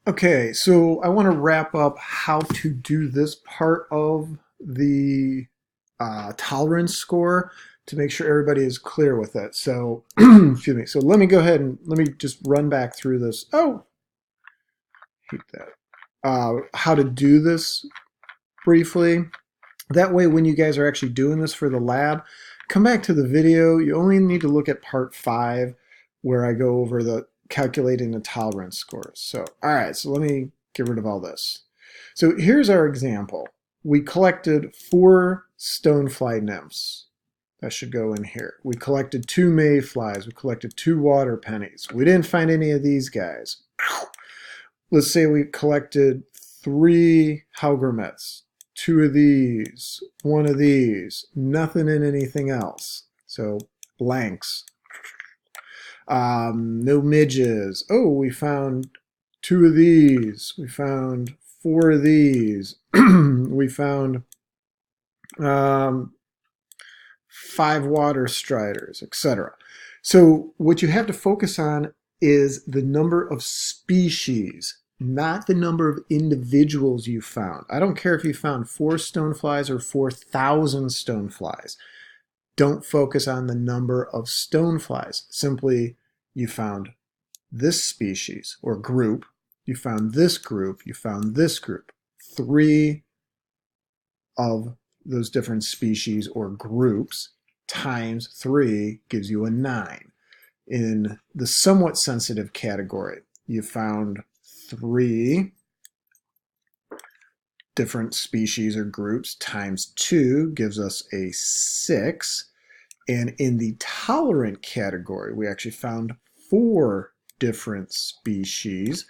Okay, so I want to wrap up how to do this part of the tolerance score to make sure everybody is clear with it. So, excuse me. So let me go ahead and let me just run back through this. Oh, hate that. How to do this briefly. That way, when you guys are actually doing this for the lab, come back to the video. You only need to look at part 5 where I go over the calculating the tolerance scores. So, all right, so let me get rid of all this. So here's our example. We collected 4 stonefly nymphs. That should go in here. We collected 2 mayflies. We collected 2 water pennies. We didn't find any of these guys. Let's say we collected 3 haugermets. 2 of these, 1 of these, nothing in anything else. So blanks. No midges. Oh, we found 2 of these. We found 4 of these. We found 5 water striders, etc. So what you have to focus on is the number of species, not the number of individuals you found. I don't care if you found 4 stoneflies or 4,000 stoneflies. Don't focus on the number of stoneflies. Simply, you found this species or group, you found this group, you found this group. 3 of those different species or groups times 3 gives you a 9. In the somewhat sensitive category, you found 3 different species or groups times 2 gives us a 6. And in the tolerant category, we actually found 4 different species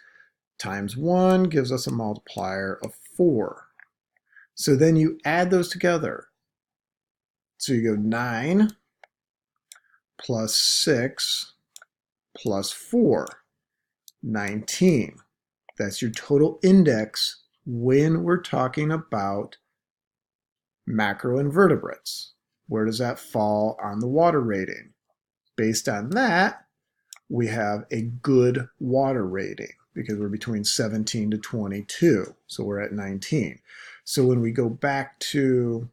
times 1 gives us a multiplier of 4. So then you add those together. So you go 9 plus 6 plus 4, 19. That's your total index when we're talking about macroinvertebrates. Where does that fall on the water rating? Based on that, we have a good water rating because we're between 17 to 22. So we're at 19. So when we go back to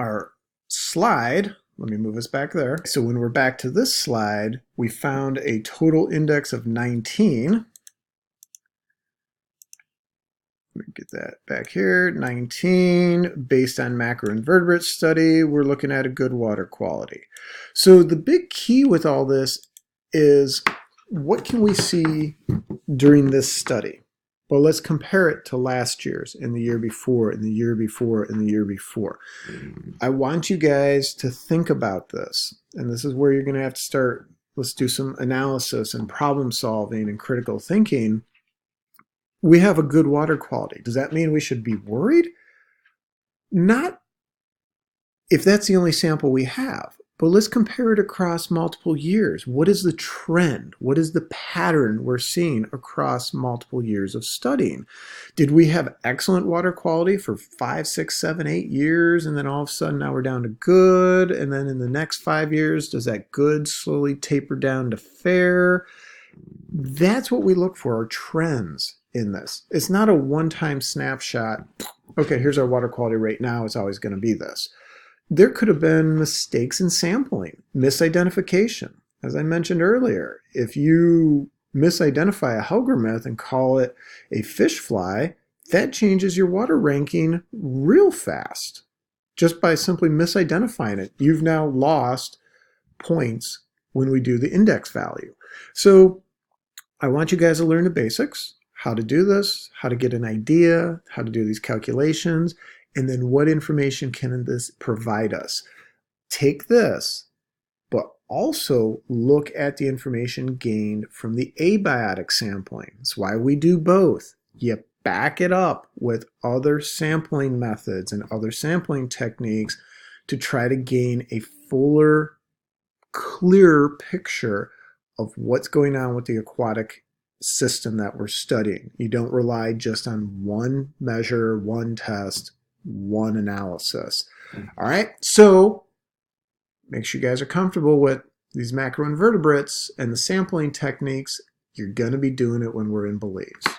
our slide, let me move us back there. So when we're back to this slide, we found a total index of 19. Let me get that back here. 19, based on macroinvertebrate study, we're looking at a good water quality. So the big key with all this is what can we see during this study? Well, let's compare it to last year's, and the year before, and the year before, and the year before. I want you guys to think about this, and this is where you're going to have to start. Let's do some analysis and problem solving and critical thinking. We have a good water quality. Does that mean we should be worried? Not if that's the only sample we have. But let's compare it across multiple years. What is the trend? What is the pattern we're seeing across multiple years of studying? Did we have excellent water quality for 5, 6, 7, 8 years, and then all of a sudden now we're down to good, and then in the next 5 years, does that good slowly taper down to fair? That's what we look for, are trends in this. It's not a one-time snapshot. Okay, here's our water quality rate now. It's always going to be this. There could have been mistakes in sampling, misidentification. As I mentioned earlier, if you misidentify a haugermeth and call it a fish fly, that changes your water ranking real fast. Just by simply misidentifying it, you've now lost points when we do the index value. So I want you guys to learn the basics, how to do this, how to get an idea, how to do these calculations, and then what information can this provide us. Take this, but also look at the information gained from the abiotic sampling. That's why we do both. You back it up with other sampling methods and other sampling techniques to try to gain a fuller, clearer picture of what's going on with the aquatic system that we're studying. You don't rely just on one measure, one test, one analysis. All right, so make sure you guys are comfortable with these macroinvertebrates and the sampling techniques You're going to be doing it when we're in Belize.